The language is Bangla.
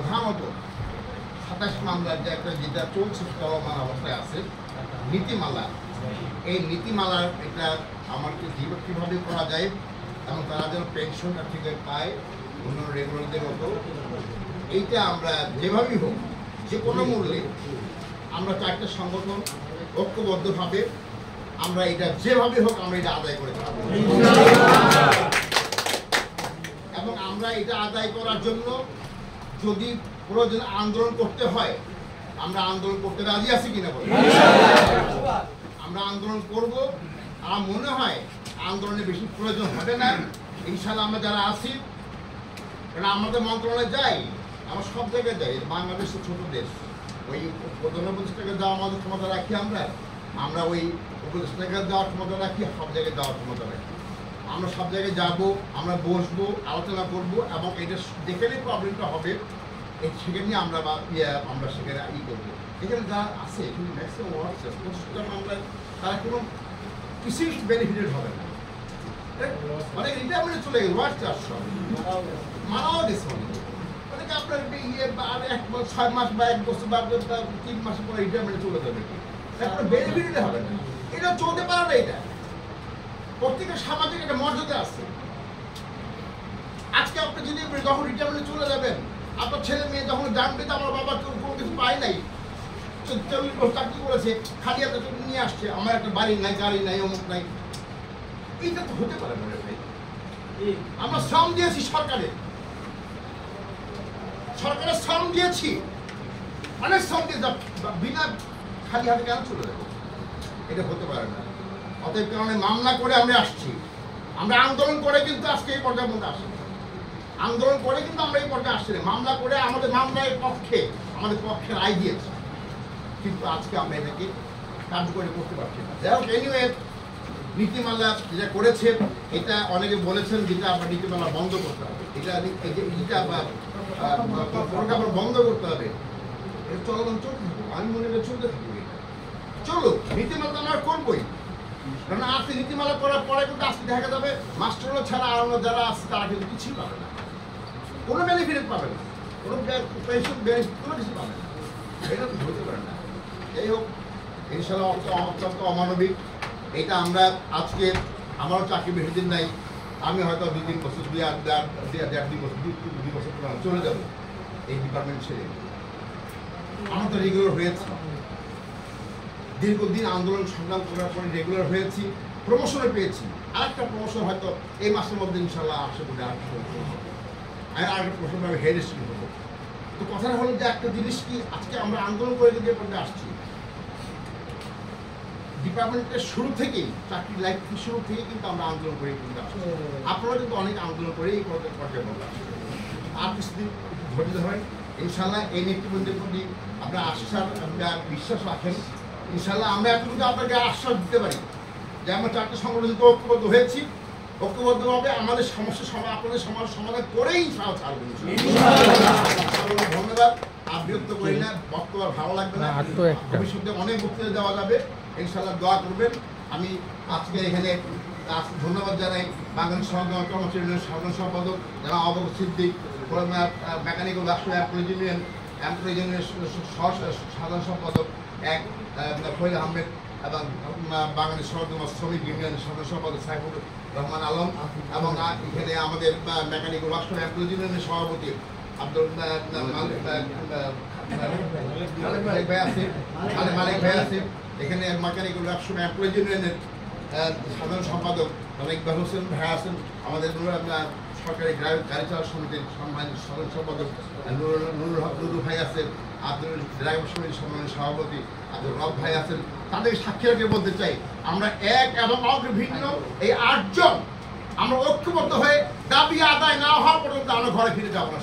প্রধানত 27 মামলার যে একটা যেটা চলছে চলমান অবস্থায় আছে নীতিমালা, এই নীতিমালার এটা আমাকে কীভাবে করা যায় এবং তারা যেন পেনশনটা ঠিক পায় অন্য রেগুলারদের মতো, এইটা আমরা যেভাবেই হোক যে কোনো মূল্যে আমরা 4টা সংগঠন ঐক্যবদ্ধভাবে আমরা এটা যেভাবে হোক আমরা এটা আদায় করে থাকবো এবং আমরা এটা আদায় করার জন্য যদি প্রয়োজন আন্দোলন করতে হয় আমরা আন্দোলন করতে রাজি আছি কিনা বলি, আমরা আন্দোলন করব। আমার মনে হয় আন্দোলনে বেশি প্রয়োজন হবে না ইনশাআল্লাহ। আমরা যারা আছি কারণ আমাদের মন্ত্রণালয়ে যাই, আমরা সব জায়গায় যাই, বাংলাদেশের ছোট দেশ, ওই প্রধান উপদেষ্টাকে যাওয়া আমাদের ক্ষমতা রাখি, আমরা ওই উপদেষ্টাকে যাওয়ার ক্ষমতা রাখি, সব জায়গায় যাওয়ার ক্ষমতা রাখি। আমরা সব জায়গায় যাব, আমরা বসবো, আলোচনা করব এবং এটা যেখানে প্রবলেমটা হবে সেখানে আমরা আমরা সেখানে করবো। এখানে যারা আছে এখানে ম্যাক্সিমাম আছে মামলায় তারা কোনো কিছুই বেনিফিটেড হবে না, অনেক রিটায়ারমেন্টে চলে গেছে, ওয়ার্ড 400 মারাও গেছে অনেকে আপনার 6 মাস বা 1 বছর বা 3 মাস পরে রিটায়ারমেন্টে চলে যাবে, আপনার বেনিফিটেড হবে না। এটা চলতে পারে না। এটা প্রত্যেকের সামাজিক একটা মর্যাদা আছে। আজকে আপনি যদি যখন রিটায়ারমেন্টে চলে যাবেন, আপনার ছেলে মেয়ে যখন জানবে যে আমার বাবা কোনো কিছু পায় নাই, 40 বছর চাকরি করেছে, খালি একটা নিয়ে আসছে, আমার একটা বাড়ি নাই, গাড়ি নাই, অমুক নাই, এইটা তো হতে পারে না ভাই। আমরা শ্রম দিয়েছি সরকারের শ্রম দিয়েছি, অনেক শ্রম দিয়ে বিনা খালি হাতে কেন চলে যাবে? এটা হতে পারে না। অতএব কারণে মামলা করে আমরা আসছি, আমরা আন্দোলন করে কিন্তু আজকে এই পর্যায়ের মধ্যে আসছি, আন্দোলন করে কিন্তু আমরা এই পর্যায়ে আসছি না। মামলা করে আমাদের মামলার পক্ষে আমাদের পক্ষে রায় দিয়েছে, কিন্তু আজকে আমরা এটাকে কার্যকরী করতে পারছি না। যাই হোক, এনিওয়ে নীতিমালা যেটা করেছে এটা অনেকে বলেছেন যেটা আমরা নীতিমালা বন্ধ করতে হবে, এটা বন্ধ করতে হবে। এটা চলমান চলতে থাকুক, আমি মনে করি চলতে থাকুক, এটা চলুক। নীতিমালা আমরা করবোই, কারণ আজকে নীতিমালা করার পরে কিন্তু আজকে দেখা যাবে মাস্টাররা ছাড়া আর যারা আছে তারা কিন্তু কিছুই পাবে না, কোনো বেনিফিট পাবে না, কোনো পেনশন বেনিফিট কোনো কিছু পাবে না। এটা তো হতে পারে না। যাই হোক, ইনশাআল্লাহ অত্যন্ত অমানবিক। এটা আমরা আজকে আমারও চাকরি বেশি দিন নাই, আমি হয়তো 2-3 বছর 2 বছর চলে যাব এই ডিপার্টমেন্ট ছেড়ে। আমার তো রেগুলার হয়েছে, দীর্ঘদিন আন্দোলন সংগ্রাম করার পরে রেগুলার হয়েছি, প্রমোশনে পেয়েছি। আরেকটা প্রমোশন হয়তো এই মাসের মধ্যে ইনশাআল্লাহ আসে বলে আরেকটা প্রমোশন আমি হেড স্কুল হবো। তো কথাটা হলো যে একটা জিনিস কি, আজকে আমরা আন্দোলন করে যদি পর্যায়ে আসছি, ডিপার্টমেন্টের শুরু থেকেই, চাকরি লাইফ শুরু থেকেই কিন্তু আমরা আন্দোলন করে কিন্তু আসছি। আপনারা কিন্তু অনেক আন্দোলন করে এই পর্যায়ে বলা আসছে। আর কিছুদিন ধৈর্য ধরেন, ইনশাআল্লাহ এই নেতৃবৃন্দের প্রতি আপনার আশ্বাস, আপনার বিশ্বাস রাখেন। ইনশাআল্লাহ আমরা এতটুকু আপনাকে আশ্বাস দিতে পারি যে আমরা 4টা সংগঠন ঐক্যবদ্ধ হয়েছি, ঐক্যবদ্ধভাবে আমাদের সমস্যা আপনাদের সমাধান করেই ছাড়বেন। ধন্যবাদ। আর বিরক্ত করি না, বক্তব্য ভালো লাগবে না, ভবিষ্যতে অনেক বক্তৃতা দেওয়া যাবে, ইনশাআল্লাহ দোয়া করবেন। আমি আজকে এখানে ধন্যবাদ জানাই বাংলাদেশ সহকারী কর্মচারী ইউনিয়নের সাধারণ সম্পাদক যারা অবগত সিদ্দিক, মেকানিক ও রাষ্ট্রীয় এমপ্লয়িজ ইউনিয়নের সাধারণ সম্পাদক ফৈল আহমেদ এবং বাংলাদেশ সহকারী শ্রমিক ইউনিয়নের সাধারণ সম্পাদক সাইফুর রহমান আলম এবং এখানে আমাদের মেকানিক ও রাষ্ট্রীয় এমপ্লয়িজ ইউনিয়নের সভাপতি আব্দুল মালিক ভাই আছে, এখানে মেকানিক ও রাষ্ট্রীয় এমপ্লয়িজ ইউনিয়নের সাধারণ সম্পাদক ইকবাল হোসেন ভাই আছেন, আমাদের সরকারি গাড়ি চালক সমিতির সম্মানিত সাধারণ সম্পাদক নুরুল ভাই আছেন, আব্দুল ড্রাইভার সমিতির সম্মানিত সভাপতি আব্দুল রব ভাই আছেন। তাদের সাক্ষী রেখে বলতে চাই, আমরা এক এবং ভিন্ন এই 8 জন আমরা ঐক্যবদ্ধ হয়ে দাবি আদায় না হওয়া পর্যন্ত আমরা ঘরে ফিরে যাবো না।